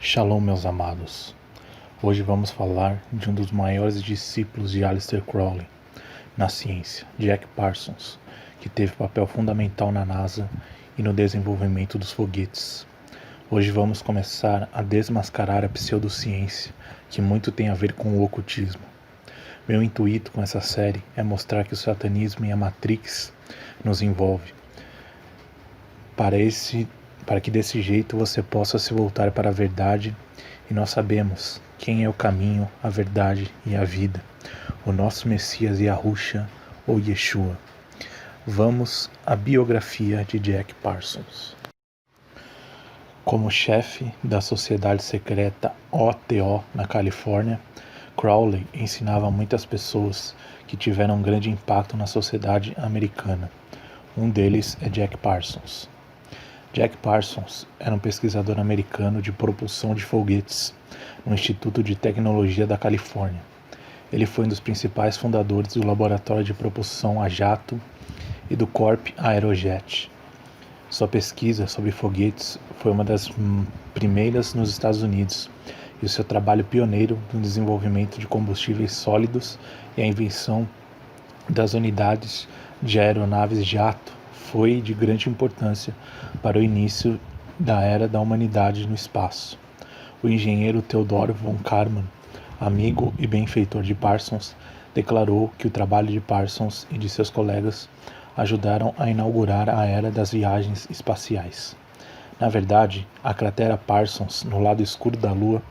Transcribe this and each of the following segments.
Shalom, meus amados. Hoje vamos falar de um dos maiores discípulos de Aleister Crowley na ciência, Jack Parsons, que teve papel fundamental na NASA e no desenvolvimento dos foguetes. Hoje vamos começar a desmascarar a pseudociência, que muito tem a ver com o ocultismo. Meu intuito com essa série é mostrar que o satanismo e a Matrix nos envolvem, para que desse jeito você possa se voltar para a verdade, e nós sabemos quem é o caminho, a verdade e a vida, o nosso Messias Yahushua ou Yeshua. Vamos à biografia de Jack Parsons. Como chefe da sociedade secreta OTO na Califórnia, Crowley ensinava a muitas pessoas que tiveram um grande impacto na sociedade americana. Um deles é Jack Parsons. Jack Parsons era um pesquisador americano de propulsão de foguetes no Instituto de Tecnologia da Califórnia. Ele foi um dos principais fundadores do Laboratório de Propulsão a Jato e do Corp Aerojet. Sua pesquisa sobre foguetes foi uma das primeiras nos Estados Unidos, e o seu trabalho pioneiro no desenvolvimento de combustíveis sólidos e a invenção das unidades de aeronaves jato foi de grande importância para o início da era da humanidade no espaço. O engenheiro Theodore von Karman, amigo e benfeitor de Parsons, declarou que o trabalho de Parsons e de seus colegas ajudaram a inaugurar a era das viagens espaciais. Na verdade, a cratera Parsons, no lado escuro da Lua,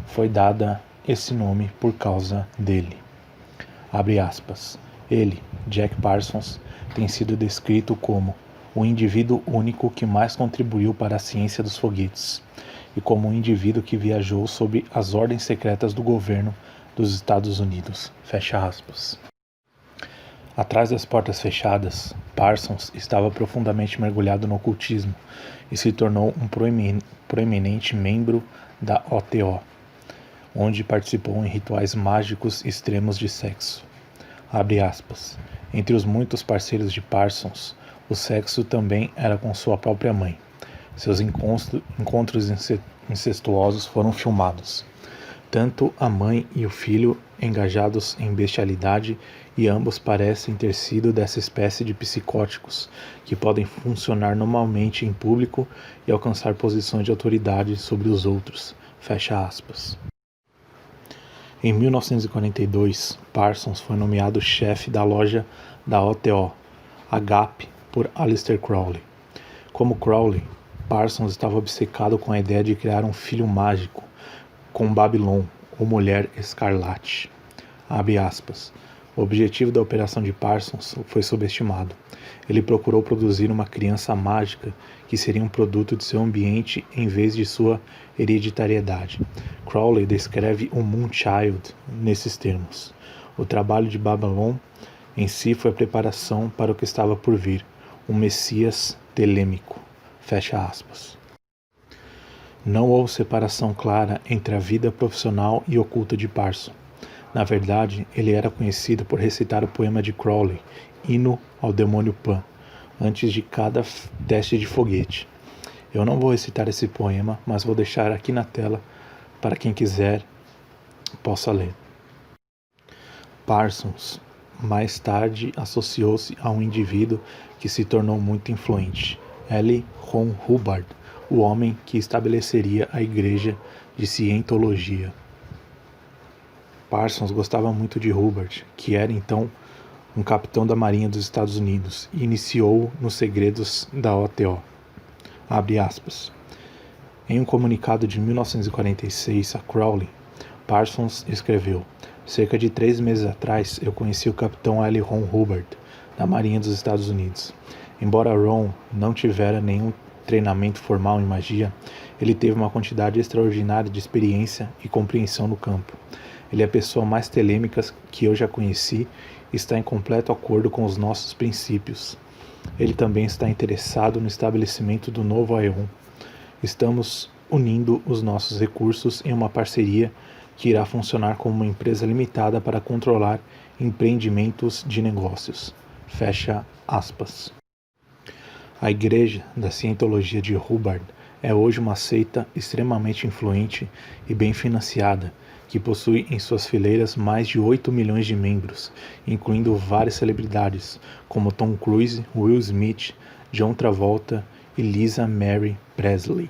foi dada esse nome por causa dele. Abre aspas. Ele, Jack Parsons, tem sido descrito como o indivíduo único que mais contribuiu para a ciência dos foguetes e como um indivíduo que viajou sob as ordens secretas do governo dos Estados Unidos. Fecha aspas. Atrás das portas fechadas, Parsons estava profundamente mergulhado no ocultismo e se tornou um proeminente membro da OTO, onde participou em rituais mágicos extremos de sexo. Abre aspas. Entre os muitos parceiros de Parsons, o sexo também era com sua própria mãe. Seus encontros incestuosos foram filmados. Tanto a mãe e o filho engajados em bestialidade, e ambos parecem ter sido dessa espécie de psicóticos que podem funcionar normalmente em público e alcançar posições de autoridade sobre os outros. Fecha aspas. Em 1942, Parsons foi nomeado chefe da loja da OTO, a GAP, por Aleister Crowley. Como Crowley, Parsons estava obcecado com a ideia de criar um filho mágico com Babylon, ou Mulher Escarlate. Abre aspas. O objetivo da operação de Parsons foi subestimado. Ele procurou produzir uma criança mágica que seria um produto de seu ambiente em vez de sua hereditariedade. Crowley descreve o Moonchild nesses termos. O trabalho de Babylon em si foi a preparação para o que estava por vir, um Messias telêmico. Fecha aspas. Não houve separação clara entre a vida profissional e oculta de Parsons. Na verdade, ele era conhecido por recitar o poema de Crowley, Hino ao Demônio Pan, antes de cada teste de foguete. Eu não vou recitar esse poema, mas vou deixar aqui na tela para quem quiser possa ler. Parsons mais tarde associou-se a um indivíduo que se tornou muito influente, L. Ron Hubbard, o homem que estabeleceria a Igreja de Cientologia. Parsons gostava muito de Hubbard, que era então um capitão da Marinha dos Estados Unidos, e iniciou nos segredos da OTO. Abre aspas. Em um comunicado de 1946 a Crowley, Parsons escreveu: cerca de 3 meses atrás eu conheci o capitão L. Ron Hubbard, da Marinha dos Estados Unidos. Embora Ron não tivera nenhum treinamento formal em magia, ele teve uma quantidade extraordinária de experiência e compreensão no campo. Ele é a pessoa mais telêmica que eu já conheci e está em completo acordo com os nossos princípios. Ele também está interessado no estabelecimento do novo Aeon. Estamos unindo os nossos recursos em uma parceria que irá funcionar como uma empresa limitada para controlar empreendimentos de negócios. Fecha aspas. A Igreja da Cientologia de Hubbard É hoje uma seita extremamente influente e bem financiada, que possui em suas fileiras mais de 8 milhões de membros, incluindo várias celebridades, como Tom Cruise, Will Smith, John Travolta e Lisa Marie Presley.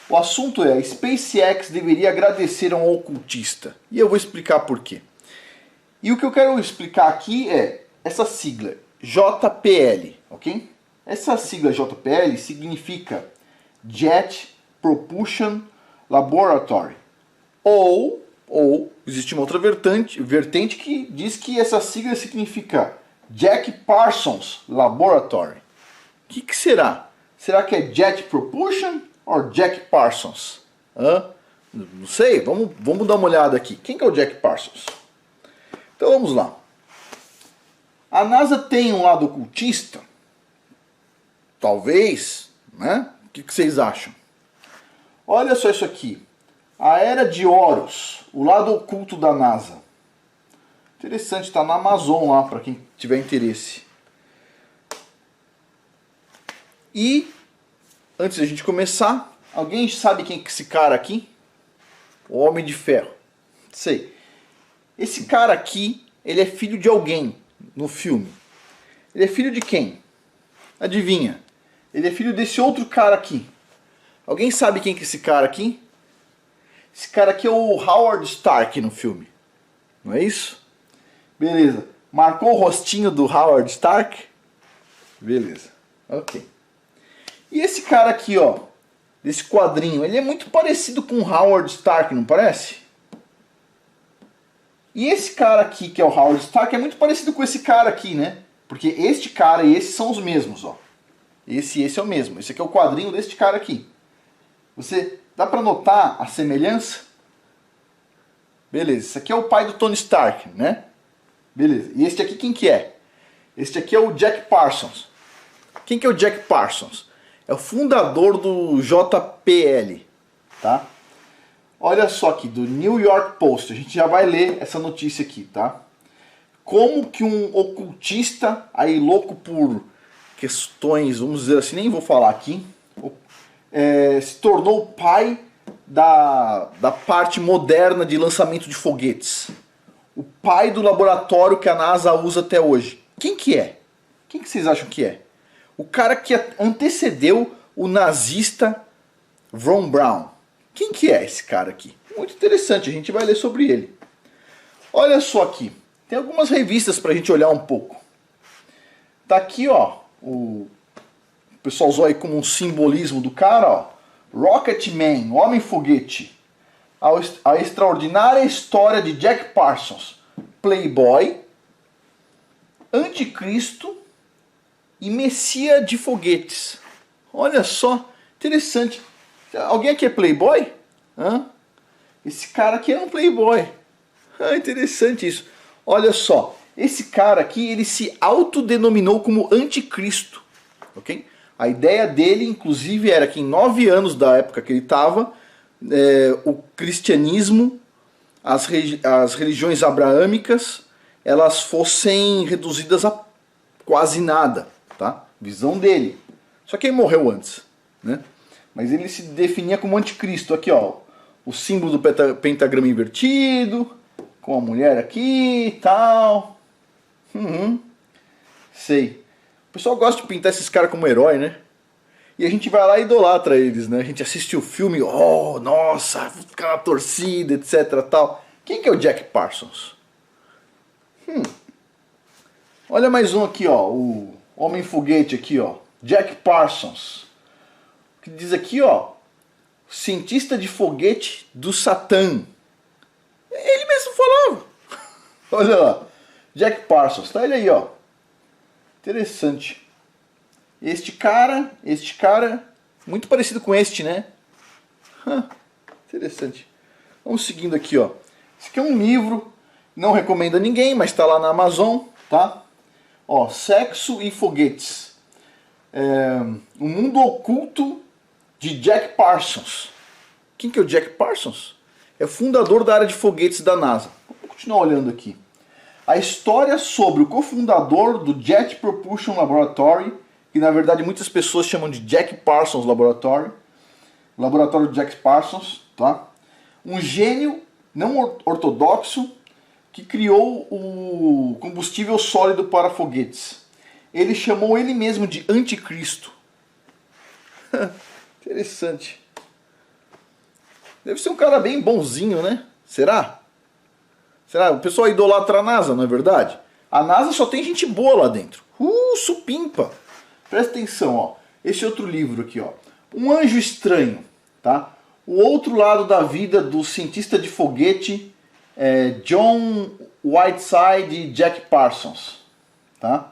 O assunto é: a SpaceX deveria agradecer a um ocultista. E eu vou explicar por quê. E o que eu quero explicar aqui é essa sigla, JPL, ok? Essa sigla JPL significa Jet Propulsion Laboratory. Ou existe uma outra vertente que diz que essa sigla significa Jack Parsons Laboratory. O que será? Será que é Jet Propulsion ou Jack Parsons? Não sei, vamos dar uma olhada aqui. Quem que é o Jack Parsons? Então vamos lá. A NASA tem um lado ocultista? Talvez, né? O que vocês acham? Olha só isso aqui. A Era de Horus, o lado oculto da NASA. Interessante, está na Amazon lá, para quem tiver interesse. E, antes da gente começar, alguém sabe quem é esse cara aqui? O Homem de Ferro. Sei. Esse cara aqui, ele é filho de alguém no filme. Ele é filho de quem? Adivinha? Ele é filho desse outro cara aqui. Alguém sabe quem que é esse cara aqui? Esse cara aqui é o Howard Stark no filme. Não é isso? Beleza. Marcou o rostinho do Howard Stark? Beleza. Ok. E esse cara aqui, ó, desse quadrinho, ele é muito parecido com o Howard Stark, não parece? E esse cara aqui, que é o Howard Stark, é muito parecido com esse cara aqui, né? Porque este cara e esse são os mesmos, ó. Esse é o mesmo. Esse aqui é o quadrinho deste cara aqui. Você dá pra notar a semelhança? Beleza. Esse aqui é o pai do Tony Stark, né? Beleza. E este aqui quem que é? Este aqui é o Jack Parsons. Quem que é o Jack Parsons? É o fundador do JPL, tá? Olha só aqui, do New York Post. A gente já vai ler essa notícia aqui, tá? Como que um ocultista, aí louco por questões, vamos dizer assim, nem vou falar aqui, se tornou pai da parte moderna de lançamento de foguetes. O pai do laboratório que a NASA usa até hoje. Quem que é? Quem que vocês acham que é? O cara que antecedeu o nazista Von Braun. Quem que é esse cara aqui? Muito interessante, a gente vai ler sobre ele. Olha só aqui, tem algumas revistas pra gente olhar um pouco. Tá aqui, ó, o pessoal usou aí como um simbolismo do cara, ó. Rocketman, Homem-Foguete. A extraordinária história de Jack Parsons, playboy, anticristo e messias de foguetes. Olha só, interessante. Alguém aqui é playboy? Esse cara aqui é um playboy. Interessante isso. Olha só, esse cara aqui, ele se autodenominou como anticristo, ok? A ideia dele, inclusive, era que em 9 anos da época que ele estava, o cristianismo, as religiões abraâmicas, elas fossem reduzidas a quase nada, tá? Visão dele. Só que ele morreu antes, né? Mas ele se definia como anticristo. Aqui, ó, o símbolo do pentagrama invertido, com a mulher aqui e tal. Sei. O pessoal gosta de pintar esses caras como herói, né? E a gente vai lá e idolatra eles, né? A gente assiste o filme, oh, nossa, fica na torcida, etc, tal. Quem que é o Jack Parsons? Olha mais um aqui, ó, o Homem-Foguete aqui, ó. Jack Parsons. O que diz aqui, ó, cientista de foguete do Satã. Ele mesmo falava. Olha lá, Jack Parsons, tá ele aí, ó. Interessante. Este cara, muito parecido com este, né? Interessante. Vamos seguindo aqui, ó. Esse aqui é um livro, não recomendo a ninguém, mas está lá na Amazon, tá? Ó, Sexo e Foguetes. O mundo oculto de Jack Parsons. Quem que é o Jack Parsons? É fundador da área de foguetes da NASA. Vamos continuar olhando aqui. A história sobre o cofundador do Jet Propulsion Laboratory, que na verdade muitas pessoas chamam de Jack Parsons Laboratory, laboratório de Jack Parsons, tá? Um gênio não ortodoxo que criou o combustível sólido para foguetes. Ele chamou ele mesmo de anticristo. Interessante. Deve ser um cara bem bonzinho, né? Será? Será? O pessoal idolatra a NASA, não é verdade? A NASA só tem gente boa lá dentro. Supimpa. Presta atenção, ó. Esse outro livro aqui, ó. Um Anjo Estranho, tá? O outro lado da vida do cientista de foguete John Whiteside e Jack Parsons, tá?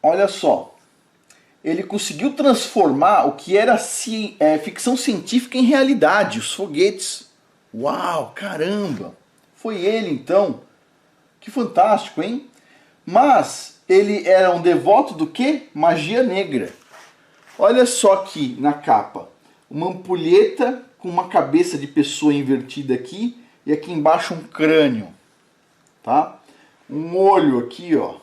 Olha só. Ele conseguiu transformar o que era ficção científica em realidade, os foguetes. Uau, caramba! Foi ele então. Que fantástico, hein? Mas ele era um devoto do quê? Magia negra. Olha só aqui na capa. Uma ampulheta com uma cabeça de pessoa invertida aqui e aqui embaixo um crânio, tá? Um olho aqui, ó.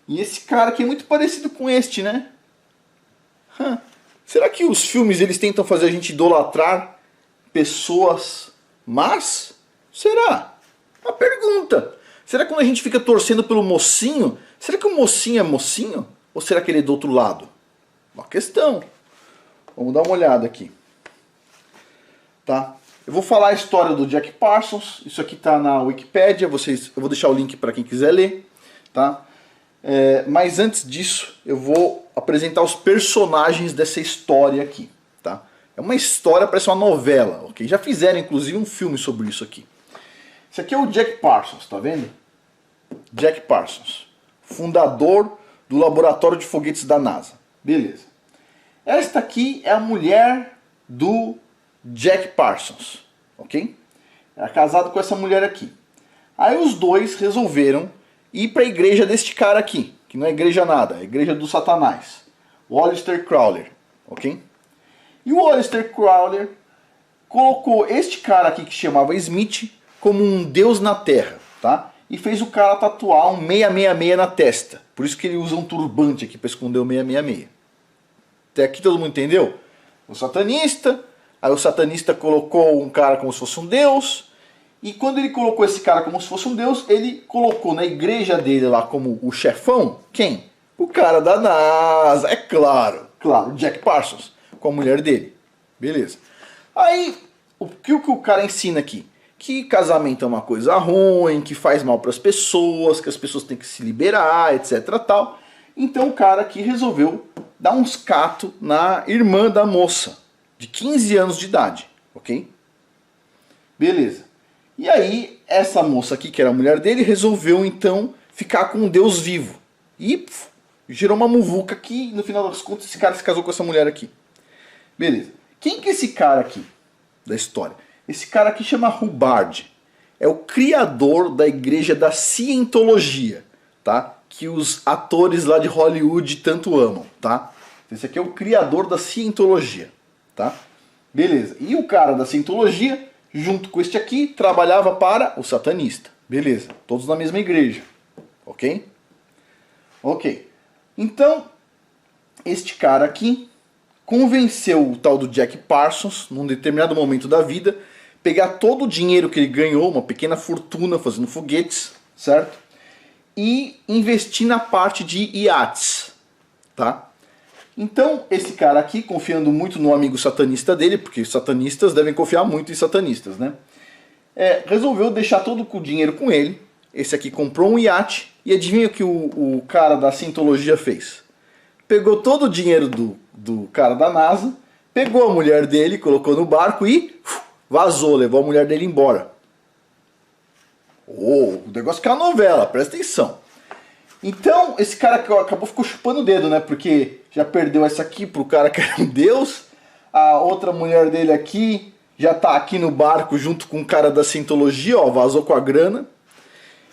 E esse cara aqui é muito parecido com este, né? Será que os filmes eles tentam fazer a gente idolatrar pessoas más? Será? Uma pergunta. Será que quando a gente fica torcendo pelo mocinho, será que o mocinho é mocinho? Ou será que ele é do outro lado? Uma questão. Vamos dar uma olhada aqui. Tá? Eu vou falar a história do Jack Parsons. Isso aqui está na Wikipédia. Eu vou deixar o link para quem quiser ler. Tá? Mas antes disso, eu vou apresentar os personagens dessa história aqui. Tá? É uma história, parece uma novela. Okay? Já fizeram inclusive um filme sobre isso aqui. Esse aqui é o Jack Parsons, tá vendo? Jack Parsons, fundador do laboratório de foguetes da NASA. Beleza. Esta aqui é a mulher do Jack Parsons, ok? Era casado com essa mulher aqui. Aí os dois resolveram ir para a igreja deste cara aqui, que não é igreja nada, é a igreja do Satanás, o Aleister Crowley, ok? E o Aleister Crowley colocou este cara aqui que se chamava Smith como um deus na Terra, tá? E fez o cara tatuar um 666 na testa. Por isso que ele usa um turbante aqui para esconder o 666. Até aqui todo mundo entendeu? O satanista, aí o satanista colocou um cara como se fosse um deus, e quando ele colocou esse cara como se fosse um deus, ele colocou na igreja dele lá como o chefão, quem? O cara da NASA, é claro, Jack Parsons, com a mulher dele. Beleza. Aí, o que o cara ensina aqui? Que casamento é uma coisa ruim, que faz mal para as pessoas, que as pessoas têm que se liberar, etc. tal. Então o cara aqui resolveu dar uns catos na irmã da moça, de 15 anos de idade, ok? Beleza. E aí essa moça aqui, que era a mulher dele, resolveu então ficar com um deus vivo. E gerou uma muvuca que, no final das contas, esse cara se casou com essa mulher aqui. Beleza. Quem que é esse cara aqui da história? Esse cara aqui chama Hubbard. É o criador da igreja da cientologia, tá? Que os atores lá de Hollywood tanto amam, tá? Esse aqui é o criador da cientologia, tá? Beleza. E o cara da cientologia, junto com este aqui, trabalhava para o satanista. Beleza. Todos na mesma igreja. Ok? Ok. Então, este cara aqui convenceu o tal do Jack Parsons, num determinado momento da vida, pegar todo o dinheiro que ele ganhou, uma pequena fortuna fazendo foguetes, certo? E investir na parte de iates, tá? Então, esse cara aqui, confiando muito no amigo satanista dele, porque satanistas devem confiar muito em satanistas, né? Resolveu deixar todo o dinheiro com ele. Esse aqui comprou um iate, e adivinha o que o cara da cientologia fez? Pegou todo o dinheiro do cara da NASA, pegou a mulher dele, colocou no barco e vazou, levou a mulher dele embora. O negócio que é uma novela, presta atenção. Então, esse cara ficou chupando o dedo, né? Porque já perdeu essa aqui pro cara que era um deus. A outra mulher dele aqui já tá aqui no barco junto com o cara da cientologia, ó, vazou com a grana.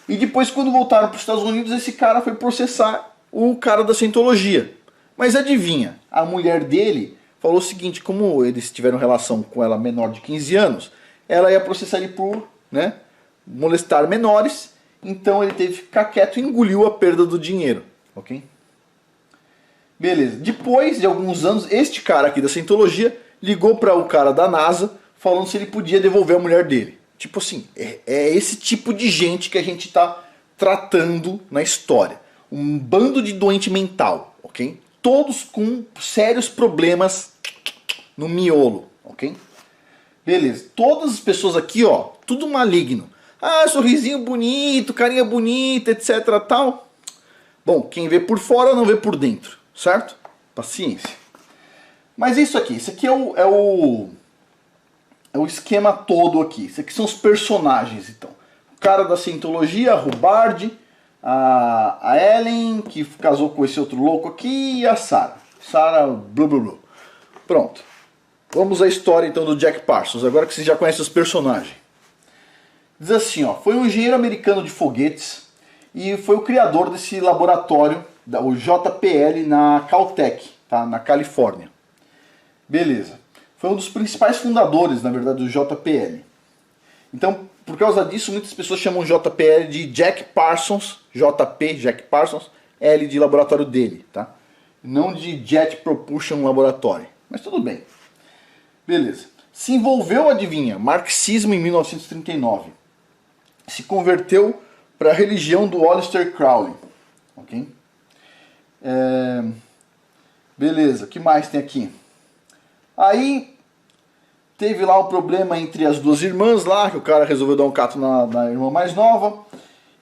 E depois, quando voltaram para os Estados Unidos, esse cara foi processar o cara da cientologia. Mas adivinha, a mulher dele falou o seguinte, como eles tiveram relação com ela menor de 15 anos, ela ia processar ele por, né, molestar menores, então ele teve que ficar quieto e engoliu a perda do dinheiro, ok? Beleza. Depois de alguns anos, este cara aqui da Scientologia ligou para o cara da NASA falando se ele podia devolver a mulher dele. Tipo assim, é esse tipo de gente que a gente está tratando na história. Um bando de doente mental, ok? Todos com sérios problemas no miolo, ok? Beleza. Todas as pessoas aqui, ó, tudo maligno. Ah, sorrisinho bonito, carinha bonita, etc, tal. Bom, quem vê por fora não vê por dentro, certo? Paciência. Mas é isso aqui. Esse aqui é o esquema todo aqui. Isso aqui são os personagens, então. O cara da Scientologia, a Hubbard, a Ellen, que casou com esse outro louco aqui, e a Sarah. Sarah, blá blá blá. Pronto. Vamos à história então do Jack Parsons, agora que vocês já conhecem os personagens. Diz assim, ó, foi um engenheiro americano de foguetes e foi o criador desse laboratório, o JPL, na Caltech, tá? Na Califórnia. Beleza. Foi um dos principais fundadores, na verdade, do JPL. Então, por causa disso, muitas pessoas chamam o JPL de Jack Parsons, JP, Jack Parsons, L de laboratório dele, tá? Não de Jet Propulsion Laboratory. Mas tudo bem. Beleza. Se envolveu, adivinha, marxismo em 1939. Se converteu para a religião do Aleister Crowley. Ok? Beleza, o que mais tem aqui? Aí teve lá um problema entre as duas irmãs lá, que o cara resolveu dar um cato na irmã mais nova.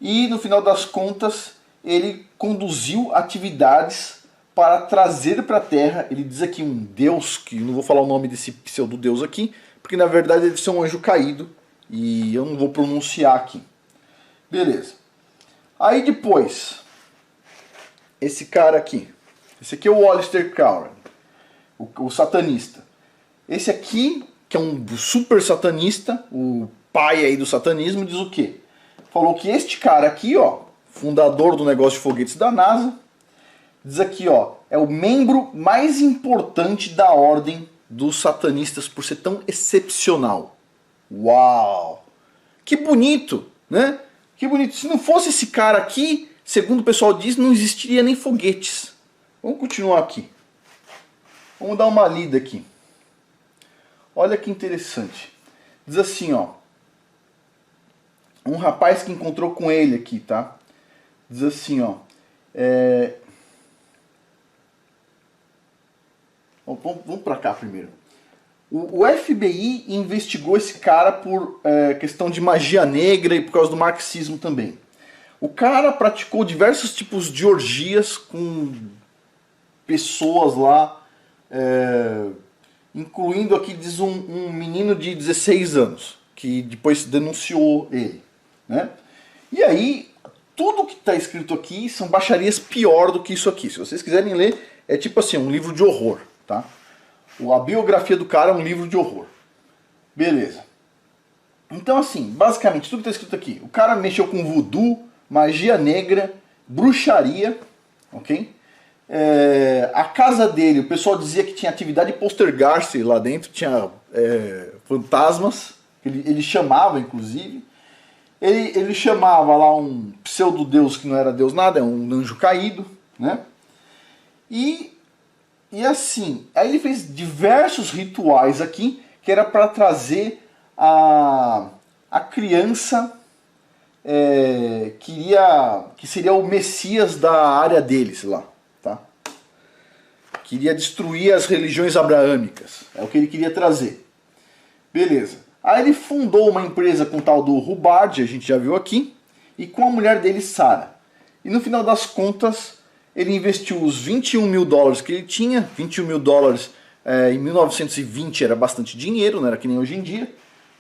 E no final das contas, ele conduziu atividades para trazer para a Terra, ele diz aqui um deus, que não vou falar o nome desse pseudo-deus aqui, porque na verdade ele é um anjo caído, e eu não vou pronunciar aqui. Beleza. Aí depois, esse cara aqui, esse aqui é o Aleister Crowley, o satanista. Esse aqui, que é um super satanista, o pai aí do satanismo, diz o quê? Falou que este cara aqui, ó, fundador do negócio de foguetes da NASA, diz aqui, ó, é o membro mais importante da ordem dos satanistas por ser tão excepcional. Uau! Que bonito, né? Que bonito. Se não fosse esse cara aqui, segundo o pessoal diz, não existiria nem foguetes. Vamos continuar aqui. Vamos dar uma lida aqui. Olha que interessante. Diz assim, ó. Um rapaz que encontrou com ele aqui, tá? Diz assim, ó. Vamos para cá primeiro. O FBI investigou esse cara por questão de magia negra e por causa do marxismo também. O cara praticou diversos tipos de orgias com pessoas lá, incluindo aqui diz um menino de 16 anos, que depois denunciou ele, né? E aí, tudo que está escrito aqui são baixarias pior do que isso aqui. Se vocês quiserem ler, é tipo assim, um livro de horror, tá? A biografia do cara é um livro de horror. Beleza. Então assim, basicamente, tudo que está escrito aqui. O cara mexeu com voodoo, magia negra, bruxaria, ok? A casa dele, o pessoal dizia que tinha atividade poltergeist lá dentro, tinha fantasmas, ele chamava inclusive. Ele chamava lá um pseudo-deus que não era deus nada, é um anjo caído, né? E assim, aí ele fez diversos rituais aqui, que era para trazer a criança que seria o Messias da área deles lá, tá? Queria destruir as religiões abraâmicas, é o que ele queria trazer. Beleza. Aí ele fundou uma empresa com o tal do Hubbard, a gente já viu aqui, e com a mulher dele, Sarah. E no final das contas, ele investiu os 21 mil dólares que ele tinha. 21 mil dólares em 1920 era bastante dinheiro, não era que nem hoje em dia.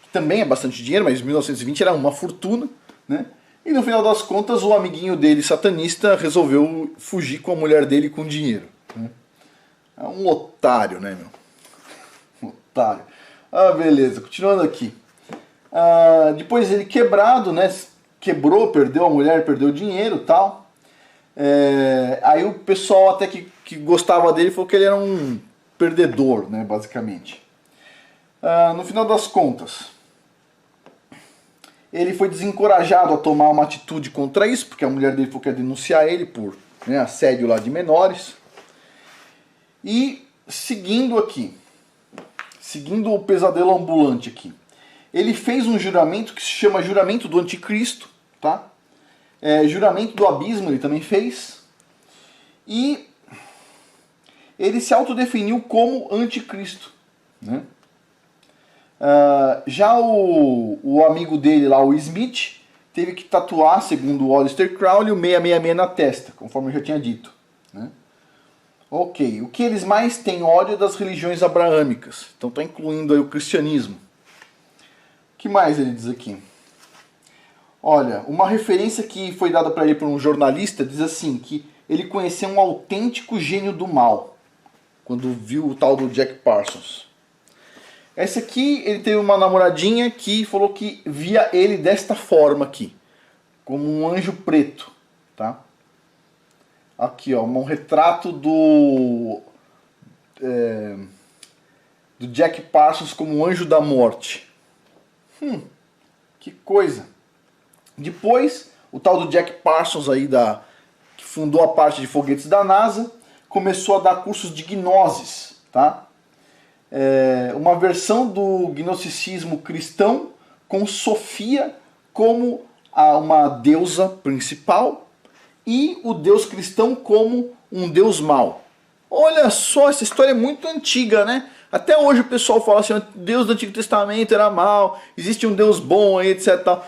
Que também é bastante dinheiro, mas em 1920 era uma fortuna, né? E no final das contas, o amiguinho dele, satanista, resolveu fugir com a mulher dele com dinheiro, né? É um otário, né, meu? Um otário. Ah, beleza. Continuando aqui. Depois ele quebrado, né? Quebrou, perdeu a mulher, perdeu o dinheiro e tal. Aí o pessoal até que gostava dele falou que ele era um perdedor, né, basicamente. No final das contas, ele foi desencorajado a tomar uma atitude contra isso, porque a mulher dele falou que ia denunciar ele por, né, assédio lá de menores. E seguindo aqui, seguindo o pesadelo ambulante aqui, ele fez um juramento que se chama juramento do anticristo, tá? Juramento do abismo ele também fez. E ele se autodefiniu como anticristo, né? Já o amigo dele lá, o Smith, teve que tatuar, segundo o Aleister Crowley, o 666 na testa, conforme eu já tinha dito, né? Ok, o que eles mais têm ódio é das religiões abraâmicas, então está incluindo aí o cristianismo. O que mais ele diz aqui? Olha, uma referência que foi dada para ele por um jornalista diz assim, que ele conheceu um autêntico gênio do mal, quando viu o tal do Jack Parsons. Esse aqui, ele teve uma namoradinha que falou que via ele desta forma aqui, como um anjo preto, tá? Aqui, ó, um retrato do Jack Parsons como um anjo da morte. Que coisa. Depois, o tal do Jack Parsons aí, que fundou a parte de foguetes da NASA, começou a dar cursos de gnoses, tá? Uma versão do gnosticismo cristão com Sofia como uma deusa principal e o deus cristão como um deus mau. Olha só, essa história é muito antiga, né? Até hoje o pessoal fala assim, Deus do Antigo Testamento era mau, existe um Deus bom aí, etc.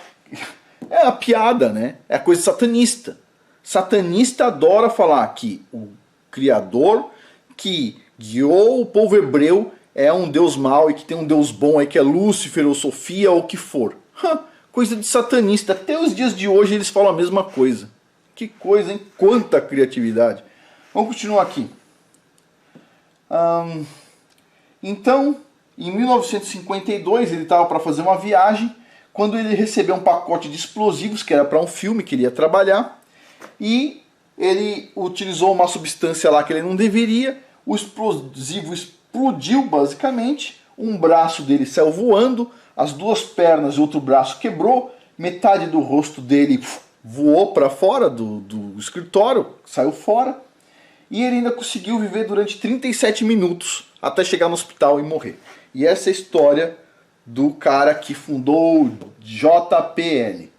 É a piada, né? É a coisa satanista. Satanista adora falar que o Criador que guiou o povo hebreu é um Deus mau e que tem um Deus bom aí que é Lúcifer ou Sofia ou o que for. Coisa de satanista. Até os dias de hoje eles falam a mesma coisa. Que coisa, hein? Quanta criatividade. Vamos continuar aqui. Então, em 1952, ele estava para fazer uma viagem, quando ele recebeu um pacote de explosivos, que era para um filme que ele ia trabalhar, e ele utilizou uma substância lá que ele não deveria, o explosivo explodiu basicamente, um braço dele saiu voando, as duas pernas e outro braço quebrou, metade do rosto dele voou para fora do escritório, saiu fora, e ele ainda conseguiu viver durante 37 minutos até chegar no hospital e morrer. E essa é a história do cara que fundou o JPL,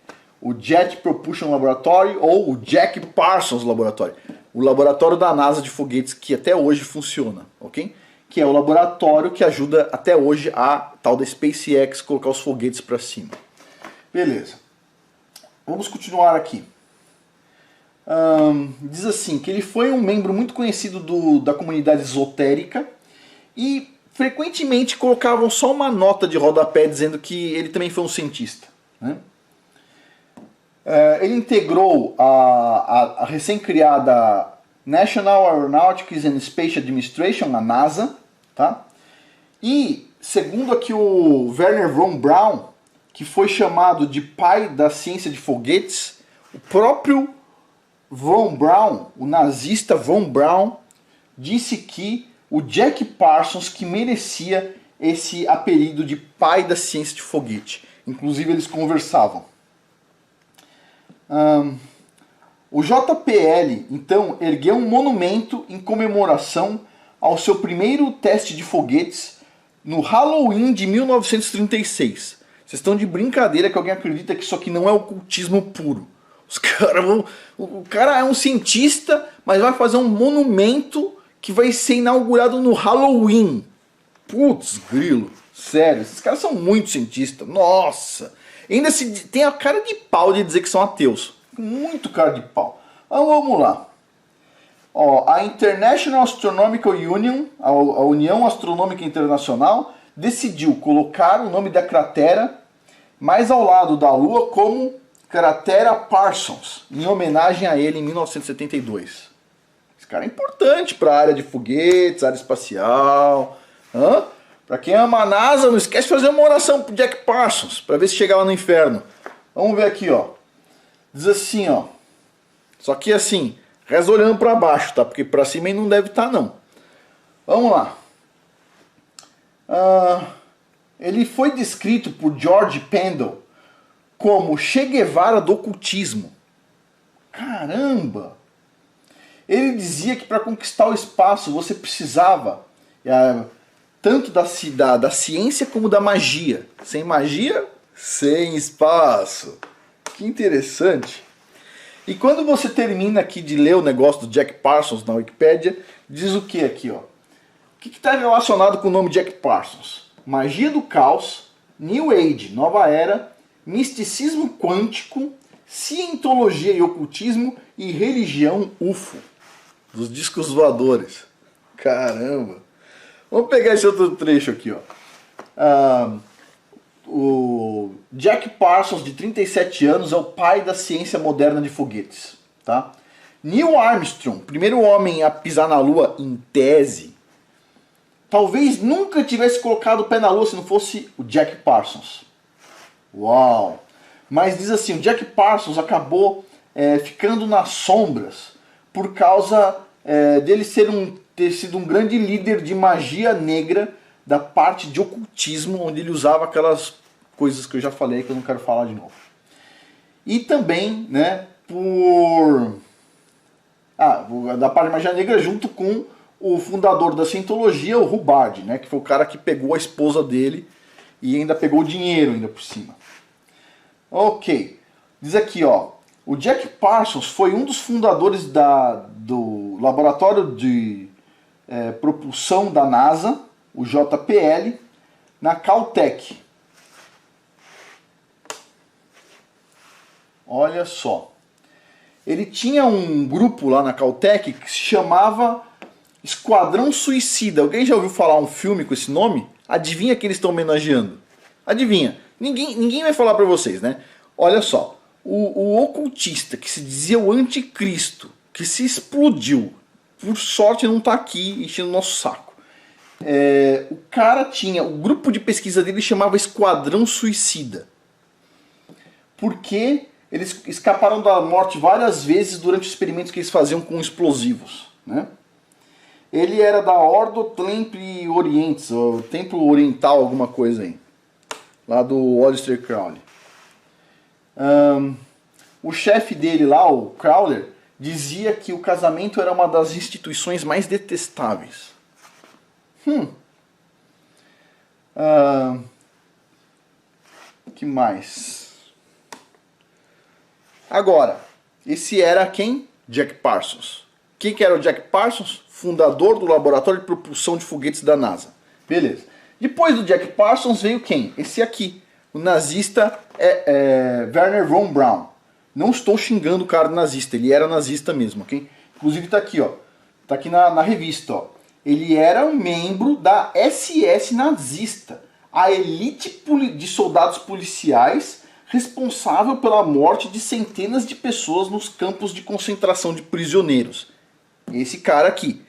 o Jet Propulsion Laboratory, ou o Jack Parsons Laboratory, o laboratório da NASA de foguetes que até hoje funciona, ok? Que é o laboratório que ajuda até hoje a tal da SpaceX colocar os foguetes para cima. Beleza. Vamos continuar aqui. Diz assim, que ele foi um membro muito conhecido da comunidade esotérica e frequentemente colocavam só uma nota de rodapé dizendo que ele também foi um cientista, né? Ele integrou a recém-criada National Aeronautics and Space Administration, a NASA, tá? E, segundo aqui o Wernher von Braun, que foi chamado de pai da ciência de foguetes, o próprio von Braun, o nazista von Braun, disse que o Jack Parsons que merecia esse apelido de pai da ciência de foguete. Inclusive eles conversavam. O JPL, então, ergueu um monumento em comemoração ao seu primeiro teste de foguetes no Halloween de 1936. Vocês estão de brincadeira que alguém acredita que isso aqui não é ocultismo puro. O cara é um cientista, mas vai fazer um monumento que vai ser inaugurado no Halloween. Putz, grilo. Sério, esses caras são muito cientistas. Nossa! Ainda tem a cara de pau de dizer que são ateus. Muito cara de pau. Então vamos lá. A International Astronomical Union, a União Astronômica Internacional, decidiu colocar o nome da cratera mais ao lado da Lua como Cratera Parsons, em homenagem a ele em 1972. Esse cara é importante para a área de foguetes, área espacial. Para quem ama a NASA, não esquece de fazer uma oração pro Jack Parsons, para ver se chega lá no inferno. Vamos ver aqui, ó. Diz assim, ó. Só que assim, reza olhando para baixo, tá? Porque para cima ele não deve estar, não. Vamos lá. Ele foi descrito por George Pendle como Che Guevara do ocultismo. Caramba! Ele dizia que para conquistar o espaço você precisava tanto da ciência como da magia. Sem magia, sem espaço. Que interessante. E quando você termina aqui de ler o negócio do Jack Parsons na Wikipédia, diz o que aqui, ó? O que está relacionado com o nome Jack Parsons? Magia do caos, New Age, nova era, misticismo quântico, cientologia e ocultismo e religião UFO. Dos discos voadores. Caramba! Vamos pegar esse outro trecho aqui, ó. O Jack Parsons, de 37 anos, é o pai da ciência moderna de foguetes. Tá? Neil Armstrong, primeiro homem a pisar na Lua em tese, talvez nunca tivesse colocado o pé na Lua se não fosse o Jack Parsons. Uau! Mas diz assim, o Jack Parsons acabou ficando nas sombras por causa dele ter sido um grande líder de magia negra da parte de ocultismo, onde ele usava aquelas coisas que eu já falei que eu não quero falar de novo. E também, né, da parte de magia negra junto com o fundador da cientologia, o Hubbard, né, que foi o cara que pegou a esposa dele e ainda pegou o dinheiro ainda por cima. Ok, diz aqui, ó, o Jack Parsons foi um dos fundadores do laboratório de propulsão da NASA, o JPL, na Caltech. Olha só. Ele tinha um grupo lá na Caltech que se chamava Esquadrão Suicida. Alguém já ouviu falar um filme com esse nome? Adivinha quem eles estão homenageando? Adivinha. Ninguém vai falar pra vocês, né? Olha só. O ocultista que se dizia o anticristo, que se explodiu, por sorte não tá aqui enchendo o nosso saco. O cara tinha, o grupo de pesquisa dele chamava Esquadrão Suicida. Porque eles escaparam da morte várias vezes durante os experimentos que eles faziam com explosivos, né? Ele era da Ordo Templi Orientis, o Templo Oriental, alguma coisa aí. Lá do Aleister Crowley. O chefe dele lá, o Crowler, dizia que o casamento era uma das instituições mais detestáveis. Que mais? Agora, esse era quem? Jack Parsons. Quem que era o Jack Parsons? Fundador do laboratório de propulsão de foguetes da NASA. Beleza. Depois do Jack Parsons veio quem? Esse aqui. O nazista Wernher von Braun. Não estou xingando o cara nazista, ele era nazista mesmo, ok? Inclusive está aqui, ó. Tá aqui na revista, ó. Ele era um membro da SS nazista, a elite de soldados policiais responsável pela morte de centenas de pessoas nos campos de concentração de prisioneiros. Esse cara aqui.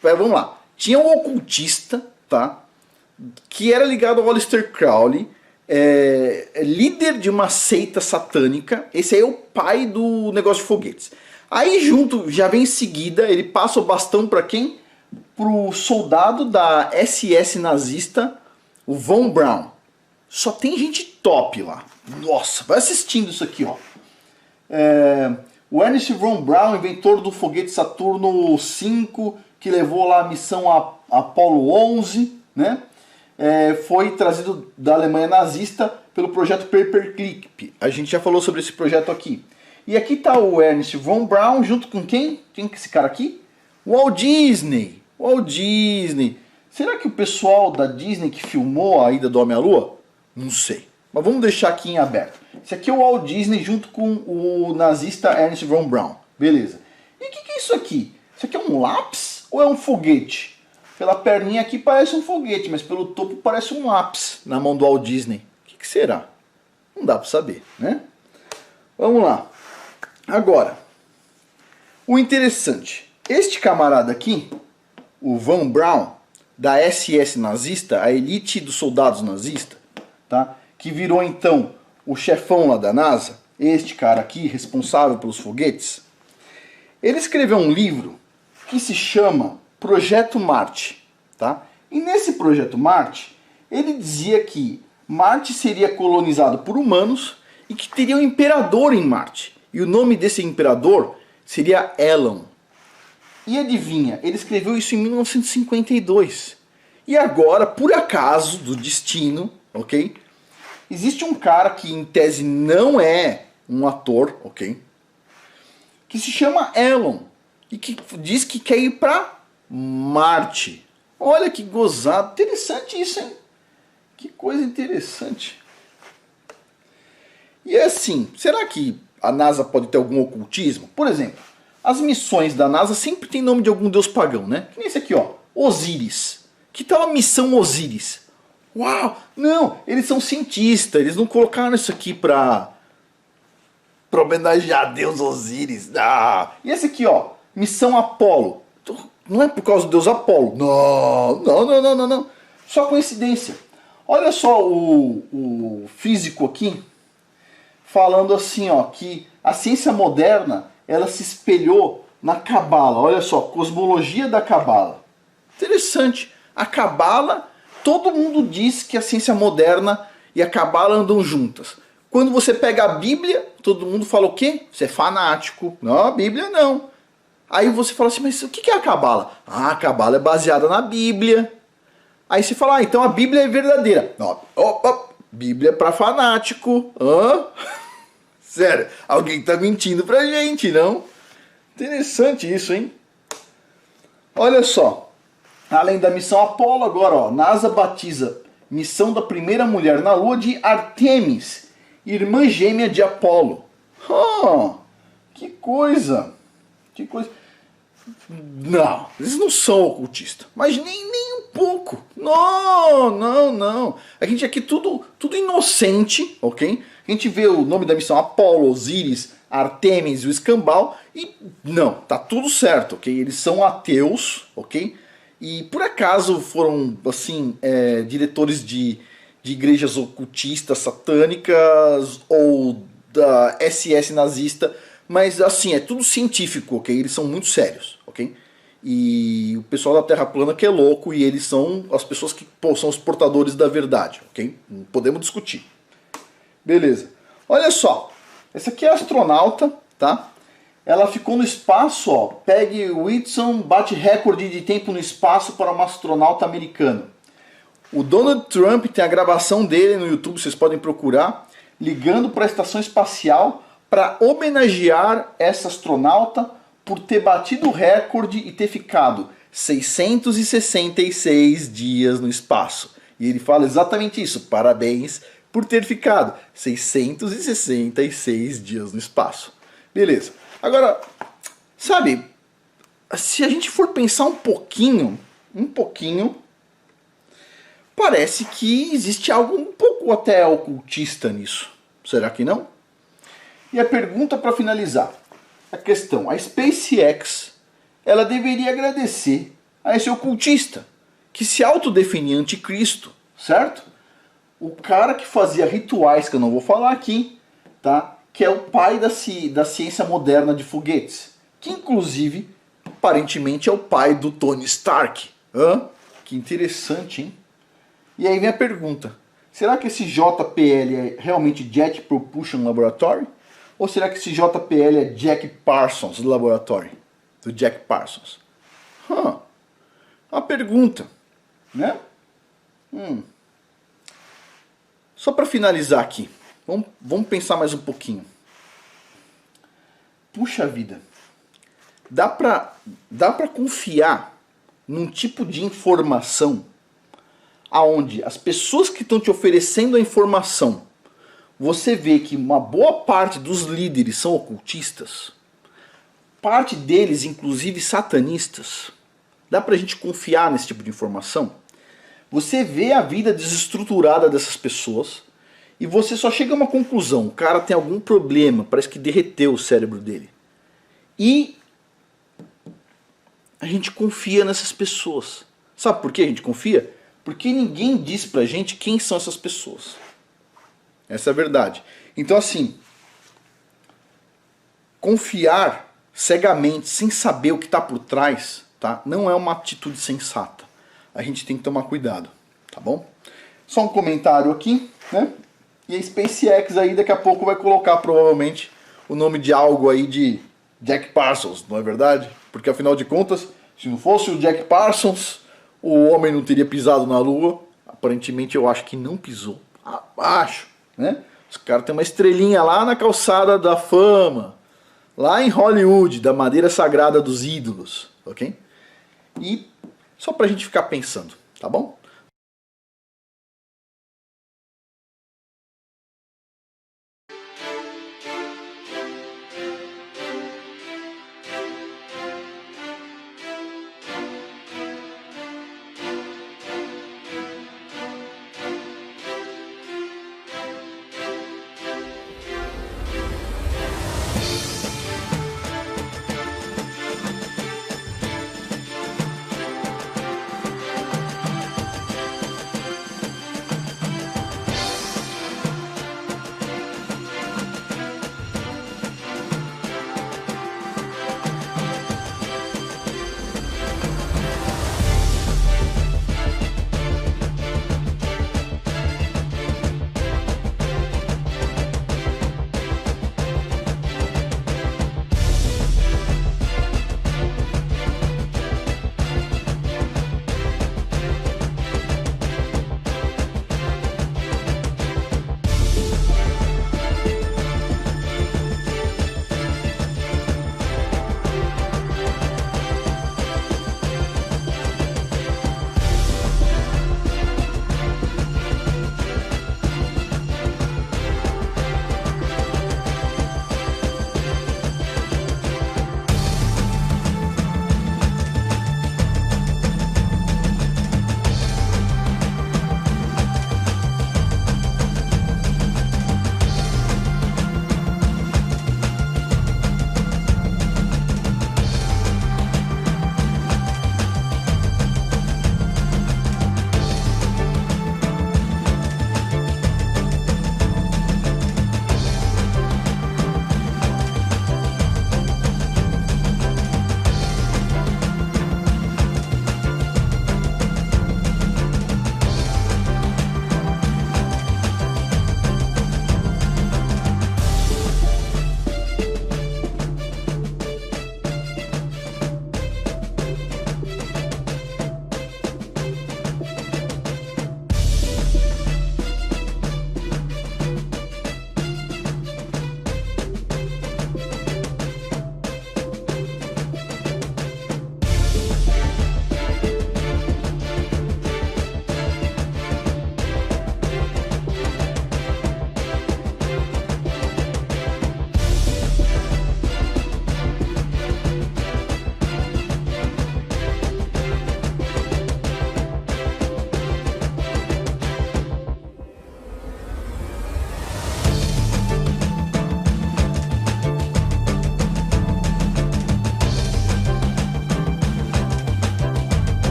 Vamos lá. Tinha um ocultista, tá? Que era ligado ao Aleister Crowley, líder de uma seita satânica. Esse aí é o pai do negócio de foguetes. Aí junto, já vem em seguida, ele passa o bastão para quem? Pro soldado da SS nazista, o Von Braun. Só tem gente top lá. Nossa, vai assistindo isso aqui, ó. O Ernest Von Braun, inventor do foguete Saturno V, que levou lá a missão Apollo 11, né? Foi trazido da Alemanha nazista pelo projeto Paperclip. A gente já falou sobre esse projeto aqui. E aqui está o Ernest Von Braun junto com quem? Quem que é esse cara aqui? O Walt Disney. Walt Disney. Será que o pessoal da Disney que filmou a ida do Homem à Lua? Não sei. Mas vamos deixar aqui em aberto. Esse aqui é o Walt Disney junto com o nazista Ernest Von Braun. Beleza. E o que é isso aqui? Isso aqui é um lápis ou é um foguete? Pela perninha aqui parece um foguete, mas pelo topo parece um lápis na mão do Walt Disney. O que será? Não dá para saber, né? Vamos lá. Agora, o interessante. Este camarada aqui, o Von Braun, da SS nazista, a elite dos soldados nazistas, tá? Que virou então o chefão lá da NASA, este cara aqui, responsável pelos foguetes, ele escreveu um livro que se chama Projeto Marte, tá? E nesse Projeto Marte, ele dizia que Marte seria colonizado por humanos e que teria um imperador em Marte. E o nome desse imperador seria Elon. E adivinha, ele escreveu isso em 1952. E agora, por acaso do destino, ok? Existe um cara que em tese não é um ator, ok? Que se chama Elon e que diz que quer ir para Marte. Olha que gozado, interessante isso, hein? Que coisa interessante. E assim, será que a NASA pode ter algum ocultismo? Por exemplo, as missões da NASA sempre tem nome de algum deus pagão, né? Que nem esse aqui, ó, Osíris. Que tal a missão Osíris? Uau! Não, eles são cientistas, eles não colocaram isso aqui pra homenagear Deus Osíris. Ah. E esse aqui, ó, missão Apolo. Não é por causa do deus Apolo. Não. Só coincidência. Olha só o físico aqui falando assim, ó, que a ciência moderna ela se espelhou na Cabala. Olha só, cosmologia da Cabala. Interessante. A Cabala, todo mundo diz que a ciência moderna e a Cabala andam juntas. Quando você pega a Bíblia, todo mundo fala o quê? Você é fanático. Não, a Bíblia não. Aí você fala assim, mas o que é a Cabala? Ah, a Cabala é baseada na Bíblia. Aí você fala, ah, então a Bíblia é verdadeira. Não, Bíblia é para fanático. Hã? Sério, alguém tá mentindo pra gente, não? Interessante isso, hein? Olha só. Além da missão Apolo, agora, ó, NASA batiza missão da primeira mulher na Lua de Artemis, irmã gêmea de Apolo. Que coisa! Que coisa! Não, eles não são ocultistas, mas nem um pouco. Não. A gente aqui tudo inocente, ok? A gente vê o nome da missão Apolo, Osíris, Artemis e o Escambau e não, tá tudo certo, ok? Eles são ateus, ok? E por acaso foram, assim, diretores de igrejas ocultistas, satânicas ou da SS nazista, mas assim, é tudo científico, ok? Eles são muito sérios, ok? E o pessoal da Terra plana que é louco e eles são as pessoas que são os portadores da verdade, ok? Não podemos discutir. Beleza. Olha só, essa aqui é a astronauta, tá? Ela ficou no espaço, ó. Peggy Whitson bate recorde de tempo no espaço para uma astronauta americana. O Donald Trump tem a gravação dele no YouTube, vocês podem procurar, ligando para a estação espacial para homenagear essa astronauta por ter batido o recorde e ter ficado 666 dias no espaço. E ele fala exatamente isso, parabéns por ter ficado 666 dias no espaço. Beleza. Agora, sabe, se a gente for pensar um pouquinho, parece que existe algo um pouco até ocultista nisso. Será que não? E a pergunta para finalizar, a questão, a SpaceX, ela deveria agradecer a esse ocultista, que se autodefinia anticristo, certo? O cara que fazia rituais, que eu não vou falar aqui, tá? Que é o pai da ciência moderna de foguetes, que inclusive, aparentemente, é o pai do Tony Stark. Que interessante, hein? E aí vem a pergunta, será que esse JPL é realmente Jet Propulsion Laboratory? Ou será que esse JPL é Jack Parsons Laboratory? Do Jack Parsons. Uma pergunta, né? Só para finalizar aqui, vamos pensar mais um pouquinho. Puxa vida, dá pra confiar num tipo de informação aonde as pessoas que estão te oferecendo a informação, você vê que uma boa parte dos líderes são ocultistas, parte deles inclusive satanistas. Dá pra gente confiar nesse tipo de informação? Você vê a vida desestruturada dessas pessoas e você só chega a uma conclusão. O cara tem algum problema, parece que derreteu o cérebro dele. E a gente confia nessas pessoas. Sabe por que a gente confia? Porque ninguém diz pra gente quem são essas pessoas. Essa é a verdade. Então assim, confiar cegamente, sem saber o que está por trás, tá? Não é uma atitude sensata. A gente tem que tomar cuidado, tá bom? Só um comentário aqui, né? E a SpaceX aí daqui a pouco vai colocar provavelmente o nome de algo aí de Jack Parsons, não é verdade? Porque afinal de contas, se não fosse o Jack Parsons, o homem não teria pisado na Lua. Aparentemente eu acho que não pisou. Acho, né? Os caras têm uma estrelinha lá na calçada da fama, lá em Hollywood, da madeira sagrada dos ídolos, ok? E só pra gente ficar pensando, tá bom?